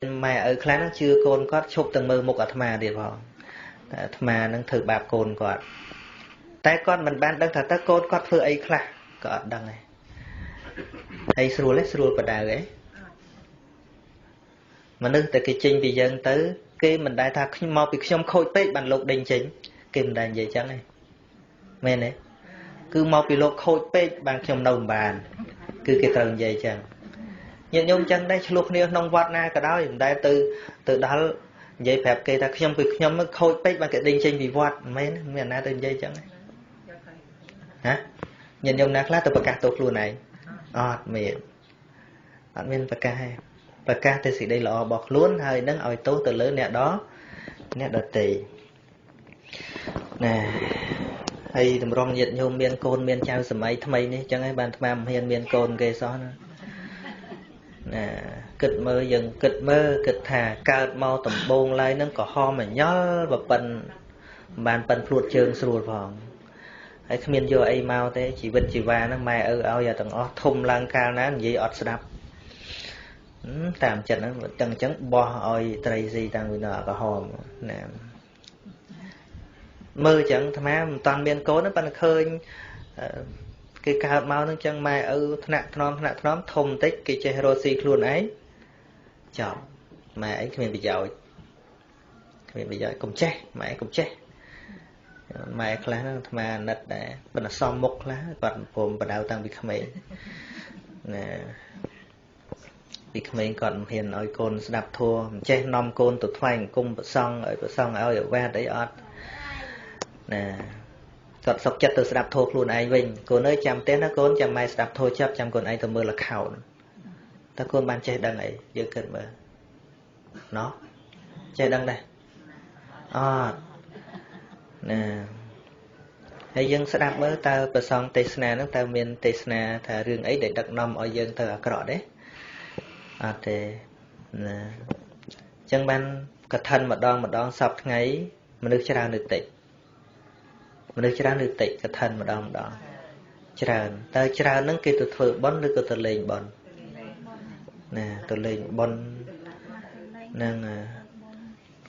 mẹ ở khá nó chưa côn có chụp từng mơ mộtអាđi vào mà nó thử bạp côn còn tay con mình ban đang thật ta côn có thưa ấy khá còn đằng này hay sưu và đà ấy mà nâng từ cái trình vì dân tới cái mình đại thạc mau bị trong khôi bếp bàn lục đình chính kìm đàn vậy chẳng này men đấy cứ mau bị lục khôi bếp bàn trong nồng bàn cứ cái tầng vậy chẳng nhận nhung chẳng đây lúc này nông vọt na cả đó đại từ đó vậy phép kê ta trong việc nhóm khôi bếp bàn cái đình chính vì vọt men miền na từ vậy chẳng này hả nhận nhung na khác từ bậc cả tốt luôn này miền miền bậc cả hay và ca thì sĩ đây là bọt luôn hơi nâng ỏi tố từ lớn nè đó nè đợt tì nè hay tầm rong nhiệt nhôm miên côn miên trao sầm ấy thay này chẳng ai bàn tham hiền miên côn ghê xó nữa nè kịch mơ kịch thà cao mau tầm bông lại nâng có ho mà nhớ và bàn phụt trường sùi vòng hay miên vô ai mau thế chỉ vinh chỉ va nó mai ở giờ tầng thùng lang cao ná vậy ọt đập tạm chật nó chân chấn bo oi tây gì đang bị nở cả hòm nè mơ chẳng tham toàn miền cố nó ban khơi cái cao mau nó chân mai thằng nọ thùng tích cái chơi rosi luôn ấy chọn mà ấy mình bị giỏi cùng che mày cùng che mày khá nó mà nật để bên là xóm mục lá còn phồm và đào tăng bị khmei nè vì mình còn hiện ở côn đạp thua che nom côn tụt phanh cung bờ sông ở ve đấy ọt nè còn sọc chất từ đạp thua luôn ai vinh côn ơi chăm tết nó côn chăm mai đạp thua chấp chăm côn ai từ mưa là khảo ta côn ban che đằng ấy giờ cần mơ nó che đằng đây nè hay dân sẽ đạp mơ tao bờ sông tây sna nó tao miền tây sna thà rừng ấy để đặt nom ở dân tao cọ đấy thì chân ban cả thân một đòn sập ngay mà nước chả nước tịt cả thân một đòn chả ta nâng kia từ thử bón nước từ lên bón nè từ lên bón nâng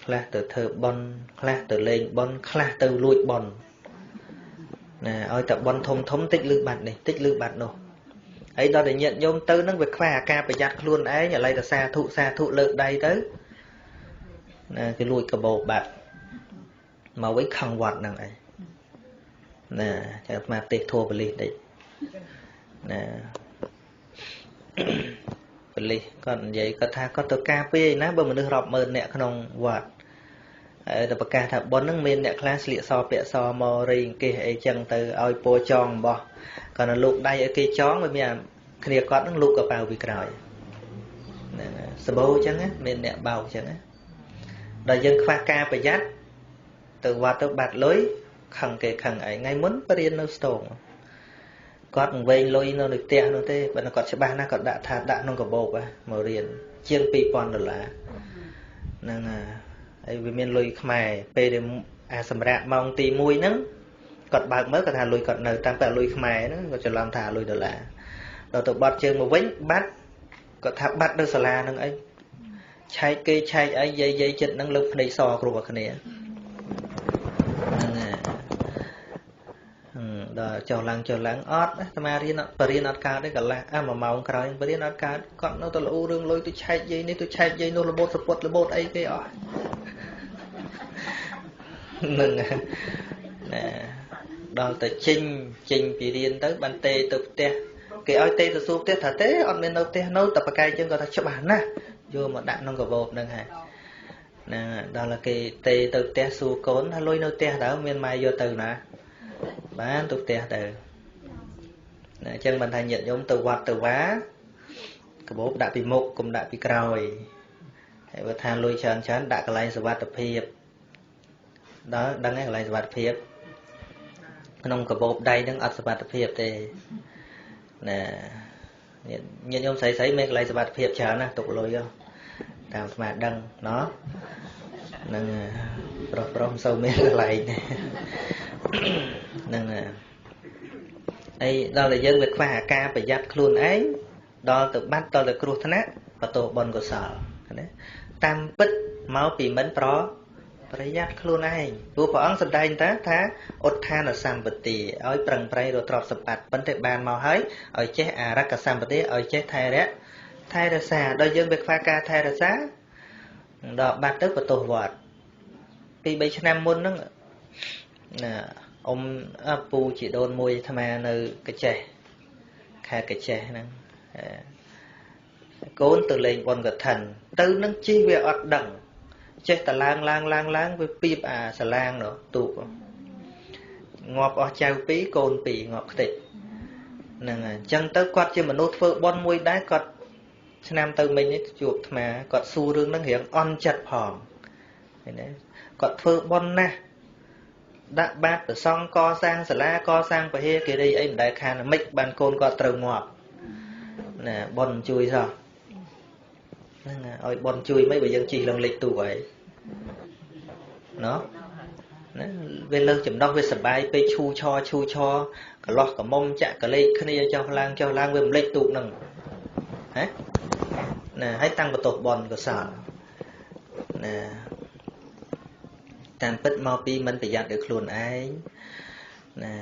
khla từ thử bón khla từ lên bón khla từ lụi bón nè ôi tập bón thông tích lư bạt nổ ấy đó để nhận nhôm tư nó việc khoa ca phải giặt luôn ấy nhà lấy là xa thụ lợi đây tới nè cái lùi cả bộ bạc mà với khăn quạt năng ấy nè cho mà tê thua về đi đấy nè về còn vậy có tha có từ cà phê ná bữa mình được rọp mơn nè không quạt tập ca thà bón nước men nè class lịa so mò riêng kia ấy chân từ oi po tròn bò còn là lục đây ở kia chó với mẹ kia có nó lục ở bao bị còi sờ bô chẳng á men nè bao chẳng á đời dân khoa ca phải dắt từ qua tới bạt lối khăng ấy ngay muốn bắt điên nó stone có vây lôi nó được tè nó thế bạn còn sẽ ba nó còn đã nó có bộ à màu riêng chiên pi pon rồi là nên ấy vì miền lôi khmai pe để sầm rạ mong tì mùi nắng còn bạc mới còn thà lôi còn nơi tam phải lôi khmai nó còn cho làm thà lôi rồi là rồi tụi bọt chơi một vĩnh bắt còn thà bắt được sala nâng ấy chạy ấy dây chân năng lực này so của cái này đó cho lăng ót mà riêng ót cao đấy cả là mà màu cày riêng ót cao còn nó tôi u đường lôi tôi chạy dây nó là bột ấy cái ót nè đó từ chinh vì riêng tới ban tê từ tê cái oi tê từ xuống tê thà tê on bên đâu tê nấu tập cày chân có thật chấp bản nè vô mà đạn nó có bột nè nè đó là cái tê từ tê su cốn lôi nấu tê đó miền mai vô từ nè bán tục tè từ chân mình thay nhận giống từ quạt từ vá cái bố đã bị mục cũng đã bị còi và than lui chán đã cái lại sự vật tập hiệp đó đăng cái lại sự vật hiệp nông cái bố đây đang ở sự vật tập hiệp thì nè nhận giống sấy mấy cái lại sự vật hiệp chán nè tục lôi vô làm mà đăng nó nâng rồi sâu mấy cái lại này nên ấy đó là dân việc khoa ca phải giặt luôn ấy đó từ bắt tôi là kêu thằng và tôi bận của sở tam bích mau bị mến proประหยัดខ្លួនឯងព្រោះព្រះអង្គសម្ដែងថាឧទ្ធានសម្បត្តិឲ្យប្រឹងប្រែងរកទ្រព្យសម្បត្តិប៉ុន្តែបានមកហើយឲ្យចេះអរកសម្បត្តិឲ្យចេះថែរក្សាដល់យើងវាខ្វះការថែរក្សាដល់បាត់ទៅបន្ទោសវត្តពី3ឆ្នាំមុនហ្នឹងណាអ៊ំពូជីដូនមួយអាត្មានៅកាចេះខេត្តកាចេះហ្នឹងកូនទៅលេងបុណ្យកឋិនទៅនឹងជិះវាអត់ដឹងចេះតែឡើងវាពីបអាសាឡាងនោះទូកងាប់អស់ចៅ2កូន2ងាប់ខ្ទេចហ្នឹងហើយអញ្ចឹងទៅគាត់ជាមនុស្សធ្វើបុណ្យមួយដែរគាត់ឆ្នាំទៅមិញនេះជួបអាត្មាគាត់សួររឿងហ្នឹងរៀងអន់ចិត្តផងឃើញទេគាត់ធ្វើបុណ្យណាស់ដាក់បាតប្រសង់កសាងសាលាកសាងពហិគិរីអីមិនដែលខានមិនបានកូនគាត់ត្រូវងាប់ណាបុណ្យជួយសោះហ្នឹងឲ្យបនជួយមិនបើយើងជិះឡើងលេខទូហើយណោះណាវាលើកចំណោះវាសបាយពេកឈូឆកន្លោះកមុំចាក់កលេខគ្នាចុះឡើងវាមិនលេខទូកហ្នឹងហ៎ណាឲ្យតាំងបន្ទោសបនកសលណាតាមពិតមកពីមិនប្រយ័ត្នដោយខ្លួនឯងណា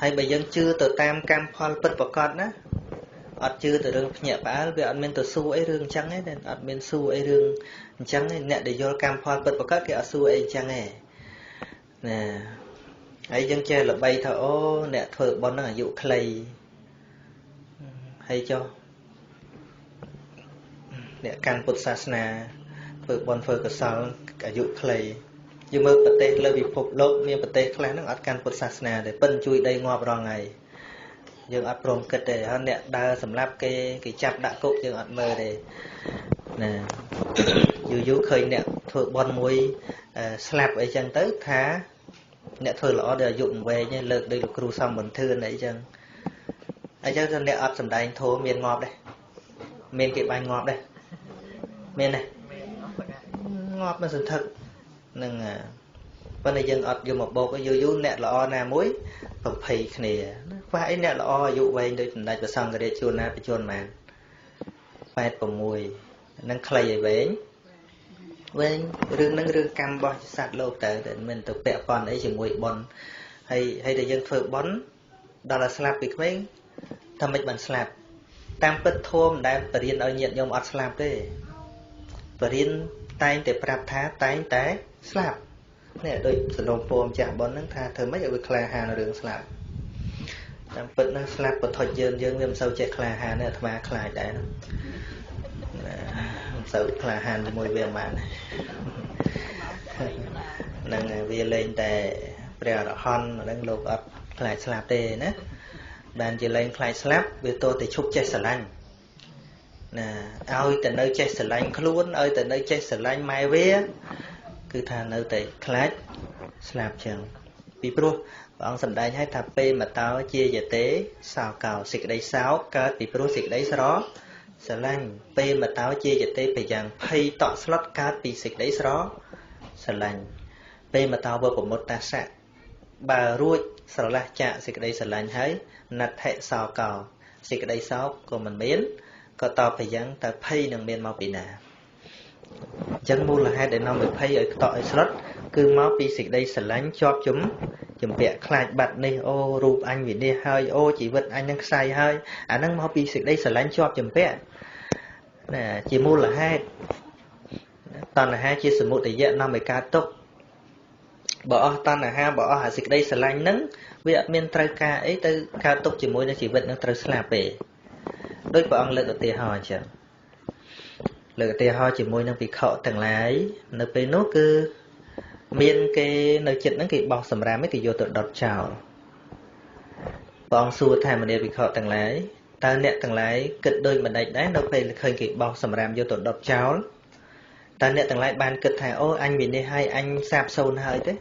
ហើយបើយើងជឿទៅតាមកម្មផលពិតប្រាកដណាអត់ជឿទៅរឿងភ្ញាក់ផ្អើលវាអត់មានទៅសួរអីរឿងអញ្ចឹងទេអត់មានសួរអីរឿងអញ្ចឹងទេអ្នកដែលយល់កម្មផលពិតប្រាកដគេអត់សួរអីអញ្ចឹងទេណាហើយយើងចេះល្បីថាអូអ្នកធ្វើបុណ្យហ្នឹងអាយុខ្លីហើយចុះអ្នកកាន់ពុទ្ធសាសនាធ្វើបុណ្យធ្វើកុសលអាយុខ្លីយើងមើលប្រទេសលើពិភពលោកមានប្រទេសខ្លះហ្នឹងអត់កាន់ពុទ្ធសាសនាទេប៉ិនជួយដីងាប់រងហើយយើងអត់ព្រមគិតទេហើយអ្នកដើរសម្រាប់គេចាប់ដាក់គុកយើងអត់មើលទេណាយូរឃើញអ្នកធ្វើបន់មួយស្លាប់អីចឹងទៅថាអ្នកធ្វើល្អដល់អាយុវែងលើកដោយលោកគ្រូសំបន្ទឿនអីចឹងអញ្ចឹងទៅអ្នកអត់សម្ដែងធម៌មានងាប់ដែរមានគេបាញ់ងាប់ដែរមានទេងាប់មិនសន្ធឹកនឹងប៉ុន្តែយើងអត់យកមកបោកយូរអ្នកល្អណាមួយប្រភ័យគ្នាខ្វះអីអ្នកល្អអាយុវែងដូចសម្ដេចព្រះសង្ឃរាជជួនណាបញ្ជនមែន86នឹងខ្លីឲ្យវែងរឿងហ្នឹងរឿងកម្មរបស់សត្វលោកទៅតែមិនទៅពាក់ព័ន្ធអីជាមួយបុណ្យហើយតែយើងធ្វើបុណ្យដល់ឲ្យស្លាប់ពីក្មេងថាមិនបានស្លាប់តាមពិតធម៌មិនដែលបរៀនឲ្យញាតិញោមអត់ស្លាប់ទេបរៀនតែងតែប្រាប់ថាតែងតែស្លាប់នេះដូចសំណុំពរម្ចាស់បុណ្យហ្នឹងថាធ្វើម៉េចឲ្យវាក្លាហានរឿងស្លាប់តាមពិតហ្នឹងស្លាប់បថុចយើងវាមិនសូវចេះក្លាហានទេអាត្មាខ្លាចដែរហ្នឹងមិនសូវក្លាហានជាមួយវាមិនបានហ្នឹងវាលេងតែព្រះអរហន្តហ្នឹងលោកអត់ខ្លាចស្លាប់ទេណាបានជាលែងខ្លាចស្លាប់វាតតែឈប់ចេះស្រឡាញ់ណាឲ្យតែនៅចេះស្រឡាញ់ខ្លួនឲ្យតែនៅចេះស្រឡាញ់ម៉ែវាគឺថានៅតែខ្លាចស្លាប់ចឹងពីព្រោះព្រះអង្គសម្ដែងឲ្យថាពេមតោជាយតេសោកោសេចក្តីសោកកើតពីព្រោះសេចក្តីស្រឡាញ់ពេមតោជាយតេប្រយ៉ាងភ័យតក់ស្លុតកើតពីសេចក្តីស្រឡាញ់ពេមតោវប្រមុតតាសៈបើរួចស្រឡះចាកសេចក្តីស្រឡាញ់ហើយណដ្ឋិសោកោសេចក្តីសោកក៏មិនមានក៏តបប្រយ៉ាងតើភ័យនឹងមានមកពីណាអញ្ចឹងមូលហេតុដែលនាំឲ្យភ័យឲ្យខ្តក់ឲ្យស្លុតគឺមកពីសេចក្តីស្រឡាញ់ជាប់ជំពាក់ខ្លាចបាត់នេះអូរូបអញវិនិច្ឆ័យហើយអូជីវិតអញនឹងខ្សែហើយអាហ្នឹងមកពីសេចក្តីស្រឡាញ់ជាប់ជំពាក់ណាជាមូលហេតុតណ្ហាជាសមុទយៈនាំឲ្យកើតទុក្ខបើអស់តណ្ហាបើអស់អាសេចក្តីស្រឡាញ់ហ្នឹងវាអត់មានត្រូវការអីទៅកើតទុក្ខជាមួយនឹងជីវិតនឹងត្រូវស្លាប់ទេដោយព្រះអង្គលើកឧទាហរណ៍អញ្ចឹងលើកឧទាហរណ៍ជាមួយនឹងភិក្ខុទាំងឡាយនៅពេលនោះគឺមានគេនៅចិត្តហ្នឹងគេបោះសម្រាមគេយកទៅដុតចោលព្រះអង្គសួរថាមនាភិក្ខុទាំងឡាយតើអ្នកទាំងឡាយគិតដូចម្ដេចដែរនៅពេលឃើញគេបោះសម្រាមយកទៅដុតចោលតើអ្នកទាំងឡាយបានគិតថាអូអញវិនិច្ឆ័យហើយអញសាបសូន្យហើយទេ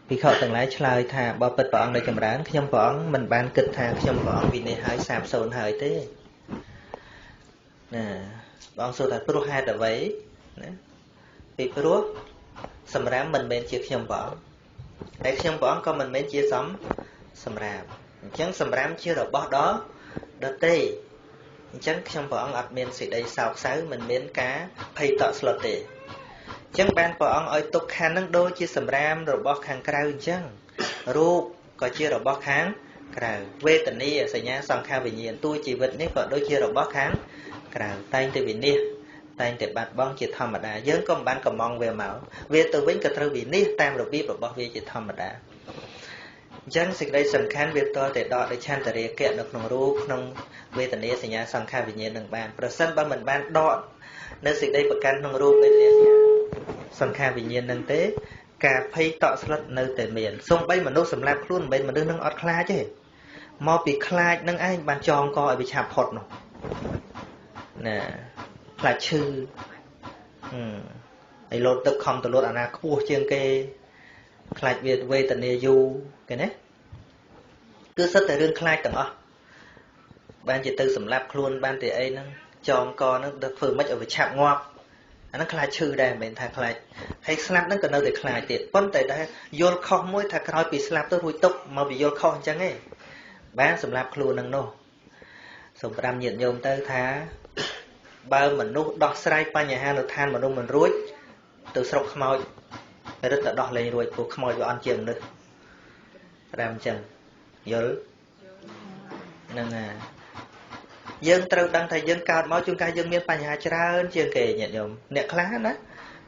ភិក្ខុទាំងឡាយឆ្លើយថាបើពិតព្រះអង្គនៅចម្រើនខ្ញុំព្រះអង្គមិនបានគិតថាខ្ញុំព្រះអង្គវិនិច្ឆ័យហើយសាបសូន្យហើយទេណាព្រះអង្គសួរថាព្រោះហេតុអ្វីណាពីព្រោះសម្រាមមិនមែនជាខ្ញុំព្រះអង្គហើយខ្ញុំព្រះអង្គក៏មិនមែនជាសម្រាមអញ្ចឹងសម្រាមជារបស់ដទៃ chẳng trong bọn ọt miên sĩ đây sọc sáu mình miên cá phay tọa slot tệ chẳng ban bọn ơi tục khăn nâng đôi chia sầm ram rồi bó khăn krau chẳng rú có chia rồi bó kháng krau về tận đi sẽ nhá xong khao về nhiên tôi chỉ vật nếp còn đôi chia rồi bó kháng krau tay từ bên đi tay từ bạn bong chỉ thầm mà đã dớn con ban cầm mong về máu về từ vĩnh cả trâu bị ní tam rồi biết rồi bó về chỉ thầm mà đã chẳng sự đây sầm khăn việc to để đọ để chan để kiện được nông rú nông về tận đi sẽ nhá xong khao về nhiên đừng banประsân ba mình ban đọ nên sự đâyประกันnông rú về sân khao về nhiên đừng tế cà phê tọa slut nơi tề miền sông bay mà nô sầm lạp luôn bên mà đương nâng ọt kha chứ mò bị kha nâng ai bàn tròn coi bị chạp hột nó nè là chư ai lột tức không từ lột anh à cua chiên kê kha việt về tận địa du cái này cứ rất là đương kha tận ọ ban chỉ từ sầm lạp luôn ban thì ấy nó tròn co nó được phơi mất ở bị chạp ngoặc nó khai chư đây mình thay khai hay slap nó cần đâu để khai tiệt vấn đề đây vô không mới thay khai bị slap tới hồi tốc mà bị vô không chẳng ấy bán sầm lạp luôn năng nô sầm đam nhiệt nhôm tới thá ba mình nô đọt say pa nhà hàng được than mà nô mình ruồi từ sọc mồi rất là đọt lên ruồi của mồi vào ăn chừng nữa đam chừng nhớ năng à dân trâu đăng thầy dân cao máu chung ca dân miền Pành Hà Trân chiên kề nhẹ nhõm nẹt khá đó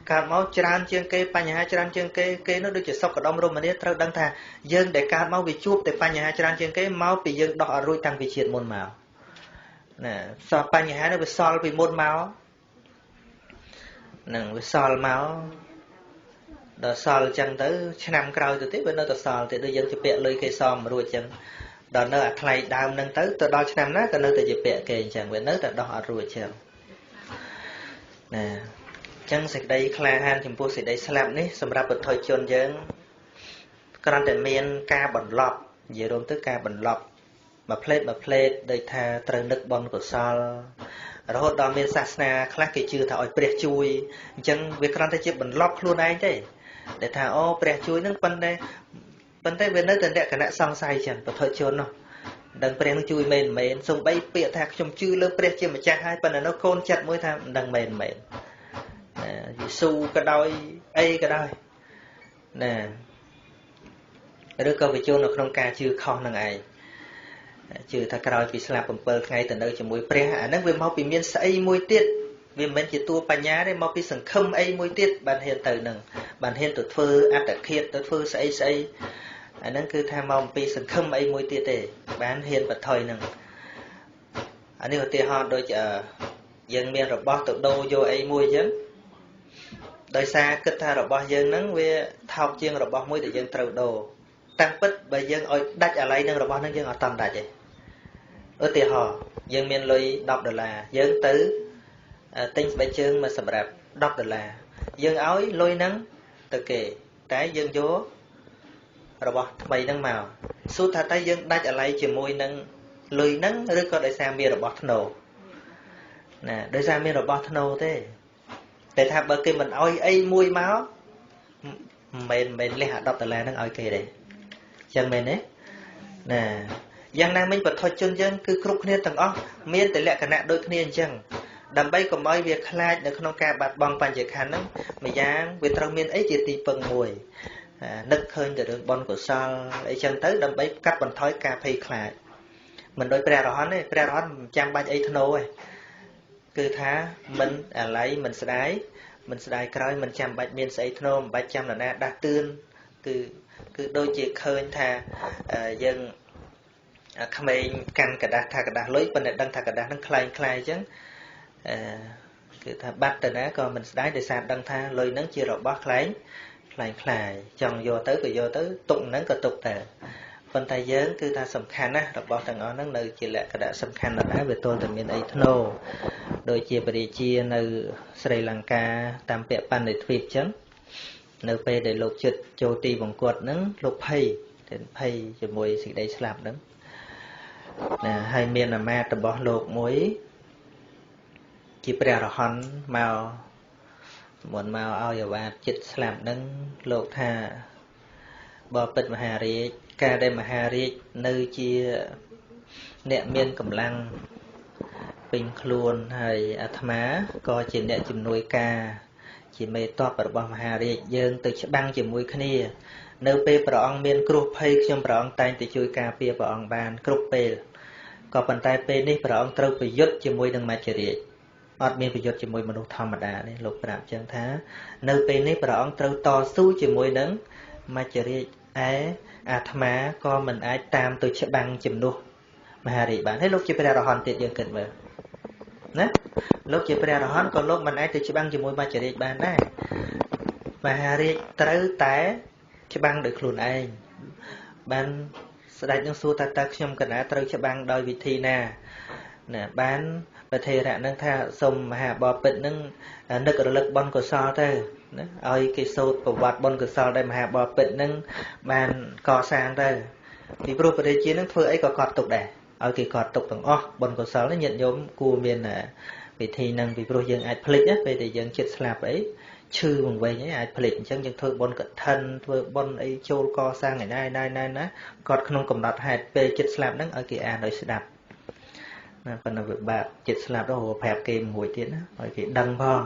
cao máu Trân chiên kề Pành Hà Trân chiên kề nó được chỉ sọc ở đông rôm mà nét trâu đăng thà dân để cao máu bị chuột để Pành Hà Trân chiên kề máu bị dân đỏ ruồi tăng bị triệt môn màu nè so Pành Hà nó bị sol bị môn máu nè bị sol máu đợt sol chân tới năm cào từ tiếp bên nơi đợt sol thì đưa dân cho bẹ lưỡi cây som mà ruồi chân đó nó thay đào nâng tới từ đó năm nát cái nơi từ dịp bẹ kề chẳng về nơi từ đó rồi chẳng nè chẳng sạch đây khai han chim pu sạch đây slap ní sầm ra bật thời chôn dướng còn để miền ca bẩn lọp về đồn tới ca bẩn lọp mà plate đời tha trời nước bon của sol rồi đó miền sasna khác cái chữ thà oi pre chui chẳng việc còn tới chữ bẩn lọp luôn ai thế để thà ô pre chui nâng bên đây bên nơi tận đại cả nãy sang sai chẳng bật thời chôn nó đằng pre nó chui mền xong bay bịa thạc trong chư lơ pre chia mà cha hai phần là nó khôn chặt mũi tham đằng mền su cái đôi cái đôi nè đứa câu về chôn nó không ca chưa không năng ai trừ thà cái đôi bị slap bầm bơ ngay từ nơi chỉ mũi pre nó về mau bị miên say mũi tiết vì mình chỉ tua pa nhá đấy mau bị sừng khâm mũi tiết bàn hiện từ nằng bàn hiện từ phơ ắt đặc khiết từ phơ say anh ấy cứ tham mong pi sừng khâm mũi tiết để bán hiện vật thời nằng anh ấy tiền họ đôi chợ dân miền rồi bó tự đô vô mũi chứ đời xa kết tha rồi bó dân nắng về thao chiên rồi bó mũi để dân trâu đồ tăng bích bây dân ơi đắt ở lại nâng rồi bó nâng dân ở tầm đại vậy ở tiền họ dân miền lôi đọc được là dân tứ tinh bài chương mà sập rạp đọc được là dân áo lôi nắng từ kể trái dân vô rồi bỏ mày nâng màu số thà tay dân đắt ở lại chỉ môi nâng lười nắng rồi có đời xa miền rồi bỏ nổ nè đời xa miền rồi bỏ nổ thế để thà bờ kia mình oi mùi máu mình lấy hạt đọc được là nâng oi kề đấy chân mình đấy nè dân nam mình bật thôi chân dân cứ khúc kia tầng ó miền tỷ lệ cả nạ đôi kia chẳng đầm bay còn mọi việc khai được không cả bạt bong bàn chỉ khăn lắm mà giang việc trong miền ấy chỉ tì phần mùi nứt hơn từ đường bon của sao ấy chân tới đầm bay cắt bằng thói cà phê khai mình đôi pre đó trang ban ấy thô ấy cứ thá mình lấy mình sẽ đái coi mình chăm bạch miền sẽ thô bạch chăm là na đa tương cứ đôi chỉ khơi thà dân mình căn cả đá lối bên này đăng thà cả đá nó khai chứ cứ thà bắt từ đó còn mình đái để sạt đăng tha lôi nắng chia rồi bó khai chồng vô tới tụng nắng có tục tờ phần tay dớn cứ ta sầm khăn á rồi bó thằng nó nắng nơi chỉ là cái đã sầm khăn là đá về tôi từ miền ấy thô đôi chia về chia nơi Sri Lanka tam pẹ pan để thuyết chấn nơi pe để lục chật châu ti vòng quật nắng lục pay cho mùi xịt đây slap nắng hai miền là ma từ bỏ lục muối chỉ bè rồi hòn màu muốn màu ao giờ và chích làm nâng lột thà bỏ bịch mà hà riết ca đây mà hà riết nơi chia nẹt miên cầm lăng ពេញខ្លួនហើយអាត្មាក៏ជាអ្នកជំនួយការជាមេតបរបស់មហារាជយើងទៅច្បាំងជាមួយគ្នានៅពេលព្រះអង្គមានគ្រោះភ័យខ្ញុំព្រះអង្គតែងតែជួយការពារព្រះអង្គបានគ្រប់ពេលក៏ប៉ុន្តែពេលនេះព្រះអង្គត្រូវប្រយុទ្ធជាមួយនឹងមច្ចរាជអត់មានប្រយុទ្ធជាមួយមនុស្សធម្មតាទេលោកប្រាប់ចឹងថានៅពេលនេះព្រះអង្គត្រូវតស៊ូជាមួយនឹងមច្ចរាជឯអាត្មាក៏មិនអាចតាមទៅច្បាំងជំនួសមហារាជបានហើយលោកជាព្រះរហន្តទៀតយើងគិតមើលណាលោកជាព្រះរហន្តក៏លោកមិនអាចទៅច្បាំងជាមួយមច្ចរាជបានដែរមហារាជត្រូវតែច្បាំងដោយខ្លួនឯងបានស្ដេចនឹងសួរតើខ្ញុំកណាត្រូវច្បាំងដោយវិធីណាណាបានប្រធេរៈនឹងថាសូមមហាបពិតនឹងនឹករលឹកបុណ្យកុសលទៅណាឲ្យគេសូត្រប្រវត្តិបុណ្យកុសលដែលមហាបពិតនឹងបានកសាងទៅពីព្រោះព្រះរាជានឹងធ្វើអីក៏កត់ទុកដែរឲ្យគេកត់ទុកទាំងអស់បុណ្យកុសលនេះញាតិញោមគួរមានវិធីនឹងពីព្រោះយើងអាចភ្លេចណាពេលដែលយើងចិត្តស្លាប់អីឈឺមកវិញឯងអាចភ្លេចអញ្ចឹងយើងធ្វើបុណ្យកឋិនធ្វើបុណ្យអីចូលកសាងឯណាគាត់ក្នុងកំណត់ហេតុពេលចិត្តស្លាប់ហ្នឹងឲ្យគេអានឲ្យស្ដាប់ណាប៉ុន្តែវាបាក់ចិត្តស្លាប់ទៅប្រាប់គេមួយទៀតណាឲ្យគេដឹងផង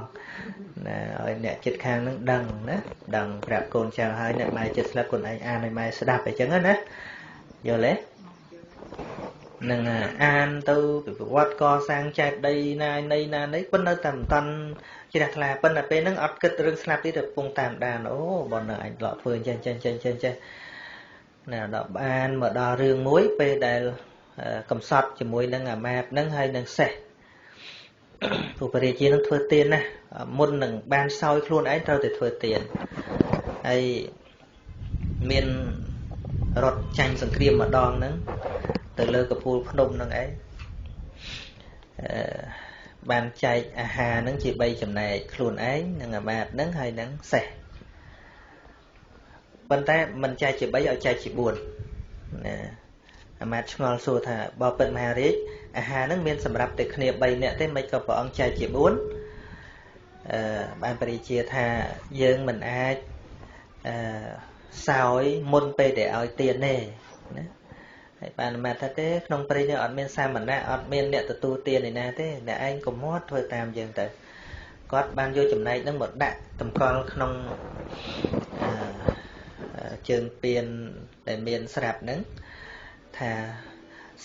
ណាឲ្យអ្នកចិត្តខាងហ្នឹងដឹងណាដឹងប្រាប់កូនចៅហើយអ្នកម៉ែចិត្តស្លាប់ខ្លួនឯងអានឲ្យម៉ែស្ដាប់អញ្ចឹងណាយល់ទេនឹងអានទៅពីប្រវត្តិកសាងចេតិយណានៃប៉ុន្តែតែមិនតាន់ជ្រះថ្លាប៉ុន្តែពេលហ្នឹងអត់គិតរឿងស្លាប់ទេតែពងតាមដានអូបងនៅអញឡក់ធ្វើអញ្ចឹងណាដល់បានមកដល់រឿងមួយពេលដែលកំសត់ជាមួយនឹងអាមាត្យហ្នឹងហើយនឹងសេះពុទ្ធរាជានឹងធ្វើទានណាមុននឹងបានសោយខ្លួនឯងត្រូវតែធ្វើទានហើយមានរត់ចាញ់សង្គ្រាមម្ដងហ្នឹងទៅលើកពូលភ្នំហ្នឹងឯងបានចែកអាហារហ្នឹងជា3ចំណែកខ្លួនឯងនិងអាមាត្យហ្នឹងហើយនឹងសេះប៉ុន្តែមិនចែកជា3ឲ្យចែកជា4ណាអាមាត្យឆ្ងល់សួរថាបើពិតមហារាជអាហារហ្នឹងមានសម្រាប់តែគ្នា3នាក់ទេមិនក៏ព្រះអង្គចែកជា4បានបរិជាថាយើងមិនអាចសោយមុនពេលដែលឲ្យទានទេណាហើយបានអាមាត្យថាទេក្នុងព្រៃនេះអត់មានសាមណៈអត់មានអ្នកទទួលទានឯណាទេអ្នកឯងកុំមកធ្វើតាមយើងទៅគាត់បានយកចំណែកហ្នឹងមកដាក់តម្កល់ក្នុងជើងពៀនដែលមានស្រាប់ហ្នឹងថា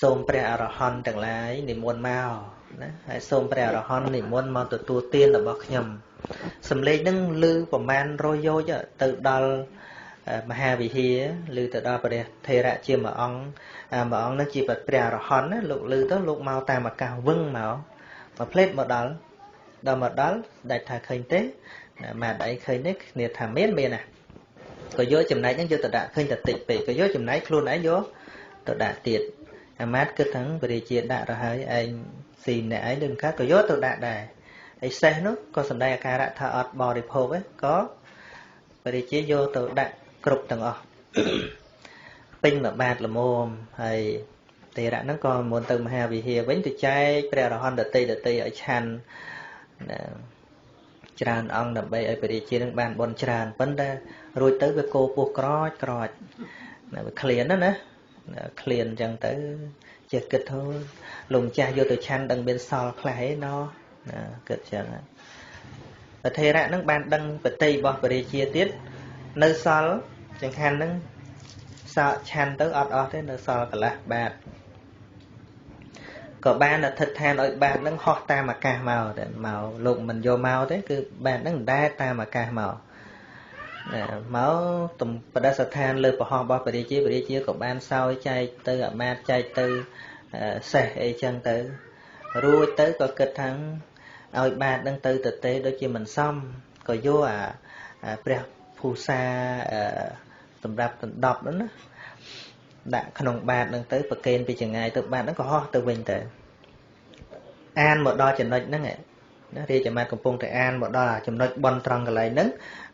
សូមព្រះអរហន្តទាំងឡាយនិមន្តមកណាហើយសូមព្រះអរហន្តនិមន្តមកទទួលទានរបស់ខ្ញុំសំឡេងហ្នឹងឮប្រមាណ100យោជទៅដល់មហាវិហារឬទៅដល់ព្រះថេរៈជាមួយអង្គនឹងជាព្រះអរហន្តណាលោកឮទៅលោកមកតាមអាកាសវឹងមកផ្លេតមកដល់មកដល់ស្ដេចថាឃើញទេម៉ែដៃឃើញទេគ្នាថាមានណាក៏យកចំណែកហ្នឹងយកទៅដាក់ឃើញតែតិចពេកក៏យកចំណែកខ្លួនឯងយកទៅដាក់ទៀតអាមាត្យគិតថាព្រះរាជាដាក់ទៅហើយឯងស៊ីម្នាក់ឯងដូចមិនខាតក៏យកទៅដាក់ដែរហើយសេះនោះក៏សម្ដែងអាការៈថាអត់បរិភោគទេក៏ព្រះរាជាយកទៅដាក់គ្រប់ទាំងអស់ពេញមួយបាតល្មមហើយទេរៈហ្នឹងក៏មុនទៅមហាវិហារវិញទៅចែកព្រះរហន្តដតីឲ្យឆាន់ច្រើនអង្គដើម្បីឲ្យព្រះរាជានឹងបានបុណ្យច្រើនប៉ុន្តែរួចទៅវាគោពោះក្រោចណាវាឃ្លានណាឃ្លានអញ្ចឹងទៅចេះគិតthôiលោកម្ចាស់យកទៅឆាន់ដឹងមានសល់ខ្លះឯណោះណាគិតអញ្ចឹងព្រះថេរៈនឹងបានដឹងបតីរបស់ព្រះរាជាទៀតនៅសល់ចង្ហាន់ហ្នឹងសោឆាន់ទៅអត់អស់ទេនៅសល់កន្លះបាតក៏បានអធិដ្ឋានឲ្យបាតហ្នឹងហោះតាមអាកាសមកតែមកលោកមិនយកមកទេគឺបាតហ្នឹងដែរតាមអាកាសមកមកទំបដិស្ថានលើប្រហោះរបស់ព្រះរាជាក៏បានសោយចែកទៅអាមាត្យចែកទៅសេះអីចឹងទៅរួចទៅក៏គិតថាឲ្យបាតហ្នឹងទៅទទេដូចជាមិនសមក៏យកអាព្រះភូសាសម្រាប់ដណ្ដប់ហ្នឹងណាដាក់ក្នុងបាតហ្នឹងទៅប្រគេនពីចង្ងាយទៅបាតហ្នឹងក៏ហោះទៅវិញទៅអានមកដល់ចំណុចហ្នឹងណារាជអាមាត្យកំពុងតែអានមកដល់ចំណុចបន់ត្រង់កន្លែងហ្នឹង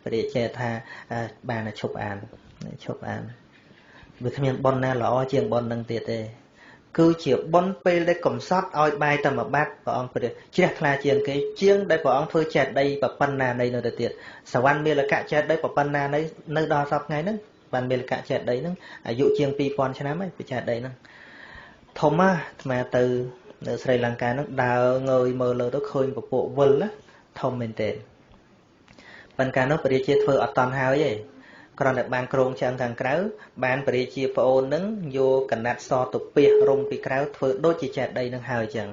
ព្រះរាជាថាបានឈប់អានវាគ្មានបន់ណាល្អជាងបន់ហ្នឹងទៀតទេគឺជាបន់ពេលដែលកំសត់ឲ្យបាយតែមួយបាត់ព្រះអង្គព្រះជ្រះថ្លាជាងគេជាងដែលព្រះអង្គធ្វើចេតិយប្រប៉ុណ្ណានៃនៅទៅទៀតសវណ្ណមេលកៈចេតិយប្រប៉ុណ្ណានៃនៅដល់សពថ្ងៃហ្នឹងបានមេលកៈចេតិយហ្នឹងអាយុជាង 2000 ឆ្នាំហើយចេតិយហ្នឹងធំអាត្មាទៅ នៅស្រីលង្កានោះដើរងើយមើលលើទៅឃើញពពួកវិលណាធំមែនទេប៉ុន្តែកាលនោះព្រះរាជាធ្វើអត់តន់ហើយទេគ្រាន់តែបានក្រងចាំខាងក្រៅបានព្រះរាជាប្អូននឹងយកកណាត់សទៅពះរុំពីក្រៅធ្វើដូចជាចេតិយនឹងហើយអញ្ចឹង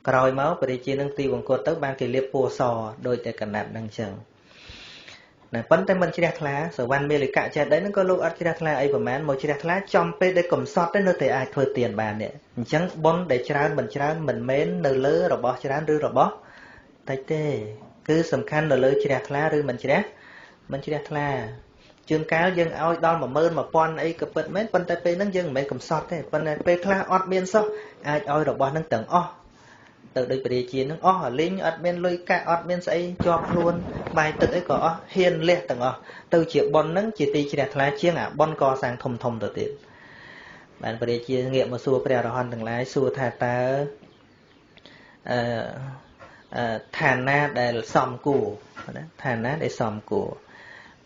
ក្រោយមកព្រះរាជានឹងទីវង្គតទៅបានគេលាបពណ៌សដូចតែកណាត់នឹងអញ្ចឹងណាប៉ុន្តែមិនជ្រះថ្លាសវណ្ណមេលិកៈចេតិយនឹងក៏លោកអត់ជ្រះថ្លាអីប្រហែលមកជ្រះថ្លាចំពេលដែលកំសត់ទៅនៅតែអាចធ្វើទានបាននេះអញ្ចឹងបុណ្យដែលច្រើនមិនច្រើនមិនមែននៅលើរបស់ច្រើនឬរបស់តិចទេគឺសំខាន់នៅលើជ្រះថ្លាឬមិនជ្រះថ្លាជួនកាលយើងឲ្យដល់10000 1000អីក៏ពិតមែនប៉ុន្តែពេលហ្នឹងយើងមិនមែនកំសត់ទេប៉ុន្តែពេលខ្លះអត់មានសោះអាចឲ្យរបស់ហ្នឹងទាំងអស់ទៅដូចព្រះរាជានឹងអស់លីងអត់មានលុយកាក់អត់មានស្អីជាប់ខ្លួនបាយទឹកអីក៏អស់ហ៊ានលះទាំងអស់ទៅជាបុណ្យហ្នឹងជាទីជ្រះថ្លាជាងអាបុណ្យកសាងធំទៅទៀតបានព្រះរាជាងាកមកសួរព្រះអរហន្តទាំងឡាយសួរថាតើឋានណាដែលសមគួរណាឋានណាដែលសមគួរ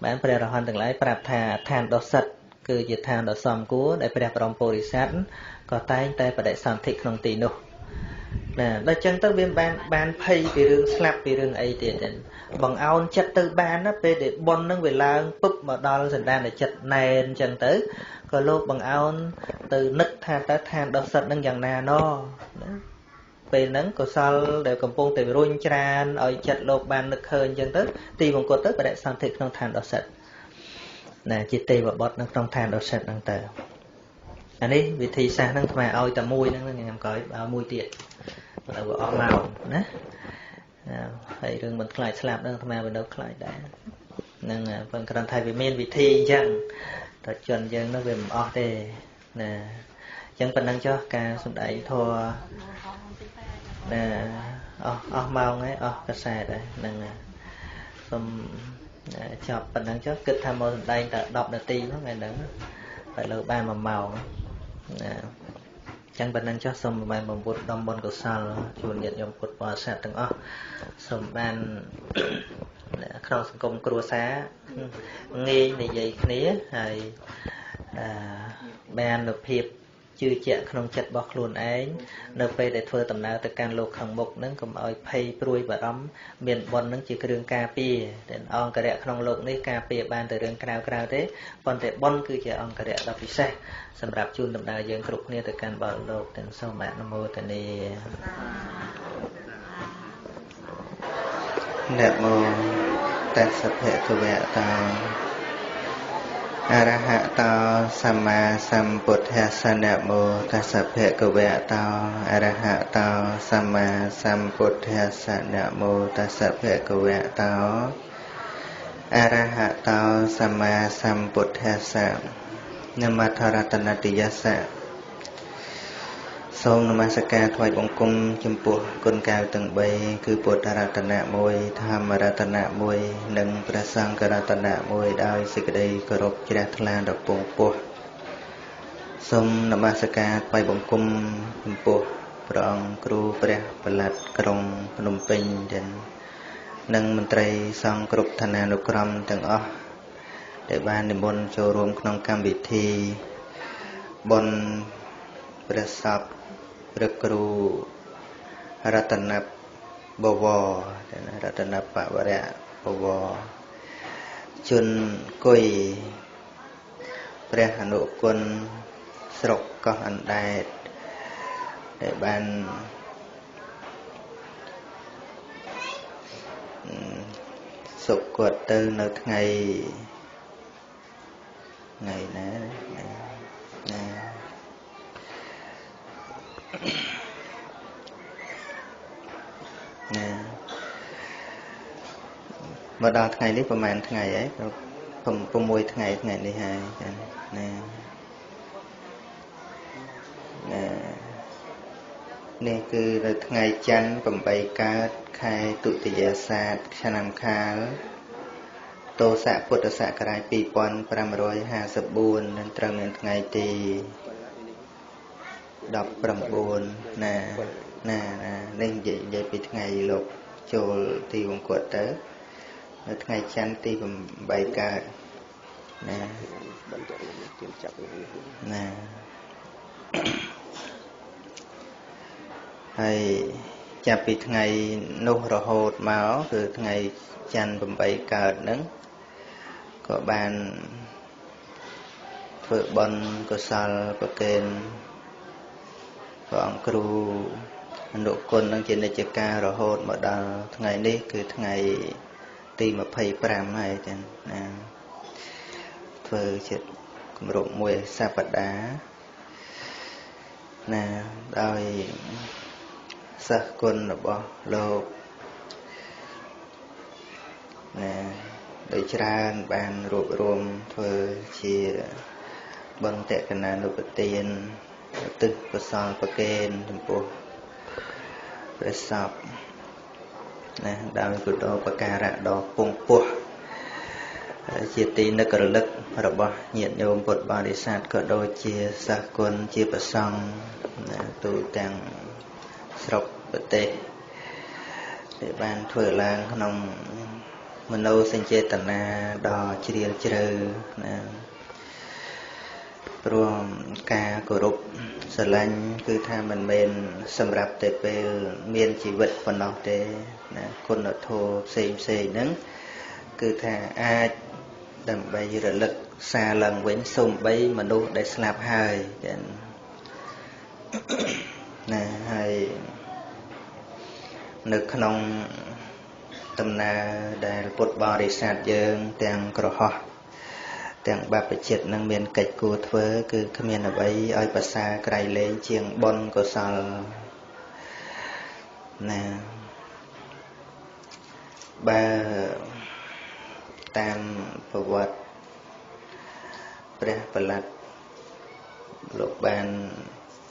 បានព្រះអរហន្តទាំងឡាយប្រាប់ថាឋានដ៏សិទ្ធគឺជាឋានដ៏សមគួរដែលព្រះបរមពុរិស័ទក៏តែងតែបដិសន្ធិក្នុងទីនោះណាដល់ចឹងទៅវាបានភ័យពីរឿងស្លាប់ពីរឿងអីទៀតទេបង្អោនចិត្តទៅបានណាពេលដែលបុណ្យនឹងវាឡើងពុបមកដល់សន្តានចិត្តណែនចឹងទៅក៏លោកបង្អោនទៅនឹកថាតើឋានដ៏សិទ្ធនឹងយ៉ាងណាណោណាពេលហ្នឹងកុសលដែលកំពុងតែរុញច្រានឲ្យចិត្តលោកបាននឹកឃើញចឹងទៅទីមង្គលទៅបដិសន្ធិក្នុងឋានដ៏សិទ្ធណាជាទេវបុត្រនៅក្នុងឋានដ៏សិទ្ធហ្នឹងទៅអានេះវិធីសាស្ត្រហ្នឹងថ្មឲ្យតែមួយហ្នឹងខ្ញុំក្រោយឲ្យមួយទៀតបើអស់មកណាហើយរឿងមិនខ្លាចស្លាប់ហ្នឹងថ្មវានៅខ្លាចដែរហ្នឹងប៉ុន្តែគ្រាន់តែវាមានវិធីអញ្ចឹងតែជនយើងនោះវាមិនអស់ទេណាអញ្ចឹងប៉ុណ្ណឹងចុះការសំដែងធម៌ណាអស់ម៉ោងហើយអស់កសែតហើយហ្នឹងសូមចប់ប៉ុណ្ណឹងចុះគិតថាមកសំដែងតែ10នាទីហ្នឹងហ្នឹងតែលើបាន1ម៉ោងណាចឹងប៉ុណ្ណឹងចុះសូមបានបំពុតដំបុណ្យកុសលជូនញាតិញោមពុទ្ធបរិស័ទទាំងអស់សូមបានក្នុងសង្គមគ្រួសារងាយនិយាយគ្នាហើយបាននូវភាពជឿជាក់ក្នុងចិត្តរបស់ខ្លួនឯងនៅពេលដែលធ្វើដំណើរទៅកាន់លោកខាងមុខហ្នឹងកុំឲ្យភ័យព្រួយបារម្ភមានបុណ្យហ្នឹងជាគ្រឿងការពារដែលអង្គរៈក្នុងលោកនេះការពារបានតែរឿងក្រៅទេប៉ុន្តែបុណ្យគឺជាអង្គរៈដ៏ពិសេសសម្រាប់ជូនដំណើរយើងគ្រប់គ្នាទៅកាន់បរលោកទាំងសូមអនុមោទនាណាមោតស្សៈភគវៈតាអរហតោសម្មាសម្ពុទ្ធស្សៈណាមោតស្សៈភគវៈតោអរហតោសម្មាសម្ពុទ្ធស្សៈណាមោតស្សៈភគវៈតោអរហតោសម្មាសម្ពុទ្ធស្សៈនមថរតនតិយស្សៈសូមនមស្ការថ្វាយបង្គំចំពោះគុណកែវទាំង3គឺពុទ្ធរតនៈ1ធម្មរតនៈ1និងព្រះសង្ឃរតនៈ1ដោយសេចក្តីគោរពជ្រះថ្លាដល់ពងពោះសូមនមស្ការថ្វាយបង្គំចំពោះព្រះអង្គគ្រូព្រះប្រឡាត់ក្រុងភ្នំពេញនិងមន្ត្រីសង្ឃគ្រប់ឋានានុក្រមទាំងអស់ដែលបាននិមន្តចូលរួមក្នុងកម្មវិធីបុណ្យព្រះសពព្រះគ្រូរតនបវររតនបវរៈបវរជនគុយព្រះអនុគុណស្រុកកោះអណ្ដែតដែលបានសុគតទៅនៅថ្ងៃណាណាមកដល់ថ្ងៃនេះប្រហែលថ្ងៃហើយ6ថ្ងៃថ្ងៃនេះហើយណានេះគឺនៅថ្ងៃច័ន្ទ8កើតខែទុតិយសាទឆ្នាំខាលទស័កពុទ្ធសករាជ2554នឹងត្រូវនៅថ្ងៃទី19ណានេះនិយាយពីថ្ងៃលោកចូលទីវង្គតទៅនៅថ្ងៃច័ន្ទទី8កើតណា ហើយចាប់ពីថ្ងៃនោះរហូតមកគឺថ្ងៃច័ន្ទ8កើតហ្នឹងក៏បានធ្វើបុណ្យកុសលប្រគេនព្រះអង្គគ្រូអនុគុណនឹងជានិច្ចកាលរហូតមកដល់ថ្ងៃនេះគឺថ្ងៃទី25ហើយចឹងណាធ្វើជាគម្រប់មួយសប្តាហ៍ណាដោយសិស្សគុណរបស់លោកណាដោយច្រើនបានរួបរวมធ្វើជាបន្ទកណានុប្រទានទិសកុសលប្រគេនចំពោះព្រះសពណាដោយគុណបការៈដ៏ពងពោះជាទីនឹករលឹករបស់ញាតិញោមពុទ្ធបរិស័ទក៏ដូចជាសិស្សគុណជាប្រសង់ណាទូទាំងស្រុកប្រទេសដែលបានធ្វើឡើងក្នុងមនោសញ្ចេតនាដ៏ជ្រាលជ្រៅណាព្រមការគោរពស្រឡាញ់គឺថាមិនមែនសម្រាប់តែពេលមានជីវិតប៉ុណ្ណោះទេណាគុណធម៌ផ្សេងហ្នឹងគឺថាអាចដើម្បីរលឹកសារឡើងវិញសូម្បីមនុស្សដែលស្លាប់ហើយចឹងណាហើយនៅក្នុងដំណើរដែលពុទ្ធបរិស័ទយើងទាំងក្រហោះទាំងបព្វជិតនឹងមានកិច្ចគួរធ្វើគឺគ្មានអ្វីឲ្យប្រសើរក្រៃលែងជាងបុណ្យកុសលណាបើតាមប្រវត្តិព្រះប្រឡាត់លោកបាន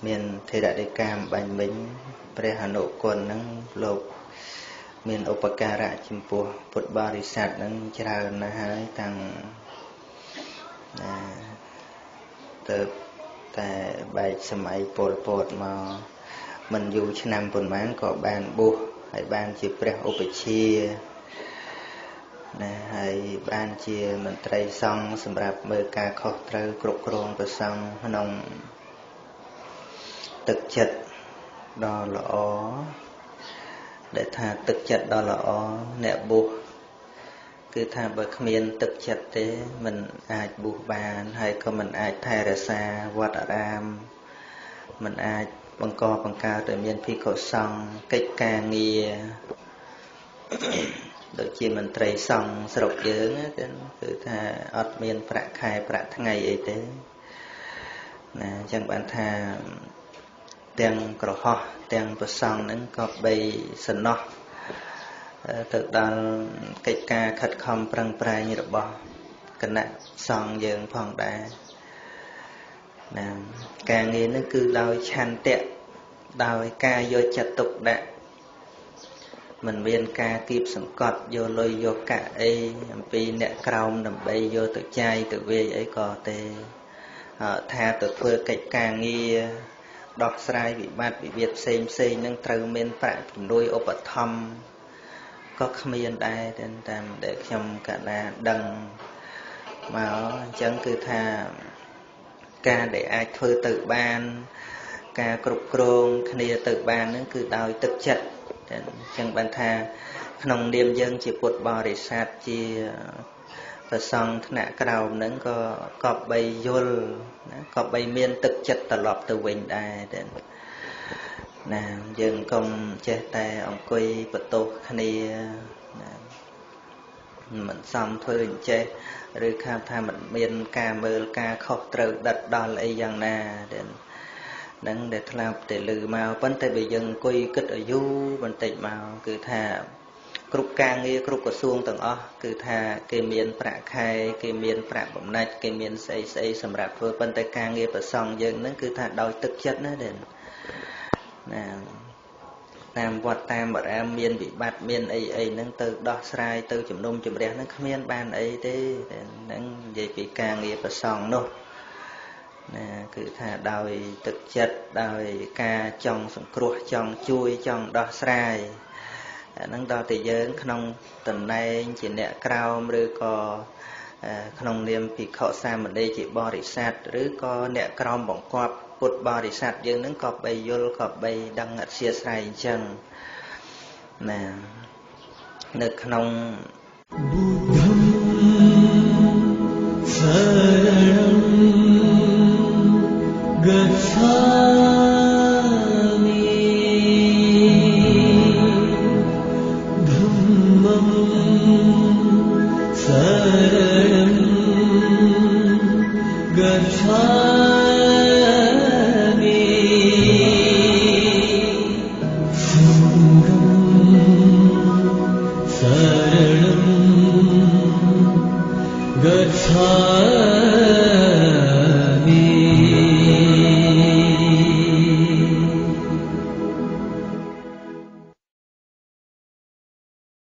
មានថេរដីកាមបាញ់មិញព្រះអនុគុណនឹងលោកមានឧបការៈចំពោះពុទ្ធបរិស័ទនឹងច្រើនណាស់ហើយតាំងទៅតែបែកសម័យពលពតមកមិនយូរឆ្នាំប៉ុន្មានក៏បានបួសហើយបានជាព្រះឧបជាណាហើយបានជាមន្ត្រីសង្ឃសម្រាប់មើលការខុសត្រូវគ្រប់គ្រងព្រះសង្ឃក្នុងទឹកចិត្តដ៏ល្អដែលថាទឹកចិត្តដ៏ល្អអ្នកបួសគឺថាបើគ្មានទឹកចិត្តទេមិនអាចបួសបានហើយក៏មិនអាចថែរក្សាវត្តអារាមមិនអាចបង្កបង្កើតឲ្យមានភិក្ខុសង្ឃកិច្ចការងារដូចជាមន្ត្រីសង្ឃស្រុកយើងគឺថាអត់មានប្រាក់ខែប្រាក់ថ្ងៃអីទេណាអញ្ចឹងបានថាទាំងក្រហោះទាំងប្រសង់ហ្នឹងក៏បីសំណោះទៅដល់កិច្ចការខិតខំប្រឹងប្រែងរបស់គណៈសង្ឃយើងផងដែរណាការងារនេះគឺដោយឆន្ទៈដោយការយកចិត្តទុកដាក់មិនមានការគៀបសង្កត់យកលុយយកកាក់អីអំពីអ្នកក្រោមដើម្បីយកទៅចាយទៅវាយអីក៏ទេថាទៅធ្វើកិច្ចការងារដោះស្រាយវិបត្តិវិវាទផ្សេងនឹងត្រូវមានប្រាក់ជំនួយឧបត្ថម្ភក៏គ្មានដែរតាមដែលខ្ញុំកណាដឹងមកអញ្ចឹងគឺថាការដែលអាចធ្វើទៅបានការគ្រប់គ្រងគ្នាទៅបានហ្នឹងគឺដោយទឹកចិត្តអញ្ចឹងបានថាក្នុងនាមយើងជាពុទ្ធបរិស័ទជាប្រសង់ថ្នាក់ក្រោមហ្នឹងក៏គប្បីយល់ណាក៏បីមានទឹកចិត្តត្រឡប់ទៅវិញដែរណាយើងកុំចេះតែអង្គុយបន្ទោសគ្នាណាមិនសមធ្វើអញ្ចេះឬថាមិនមានការមើលការខុសត្រូវដិតដល់អីយ៉ាងណាហ្នឹងដែលធ្លាប់តែឮមកប៉ុន្តែបើយើងអង្គុយគិតឲ្យយូរបន្តិចមកគឺថាគ្រប់ការងារគ្រប់ក្រសួងទាំងអស់គឺថាគេមានប្រាក់ខែគេមានប្រាក់បំណាច់គេមានស្អីសម្រាប់ធ្វើប៉ុន្តែការងារប្រសង់យើងហ្នឹងគឺថាដោយទឹកចិត្តណាណាតាមវត្តតាមអារាមមានវិបត្តិមានអីហ្នឹងទៅដោះស្រាយទៅជំនុំជម្រះហ្នឹងគ្មានបានអីទេហ្នឹងនិយាយពីការងារប្រសង់នោះណាគឺថាដោយទឹកចិត្តដោយការចង់សង្គ្រោះចង់ជួយចង់ដោះស្រាយអាហ្នឹងដល់តែយើងក្នុងតំណែងជាអ្នកក្រោមឬក៏ក្នុងនាមភិក្ខុសាមណេរជាបរិស័ទឬក៏អ្នកក្រោមបង្គាប់ពុ ពុទ្ធបរិស័ទយើងនឹងក៏បីយល់ក៏បីដឹងអធិស្ឋានអញ្ចឹងណានៅក្នុង Buddham Saranam Gacchami Dhammam Saranam Gacchami Sangham Saranam Gacchami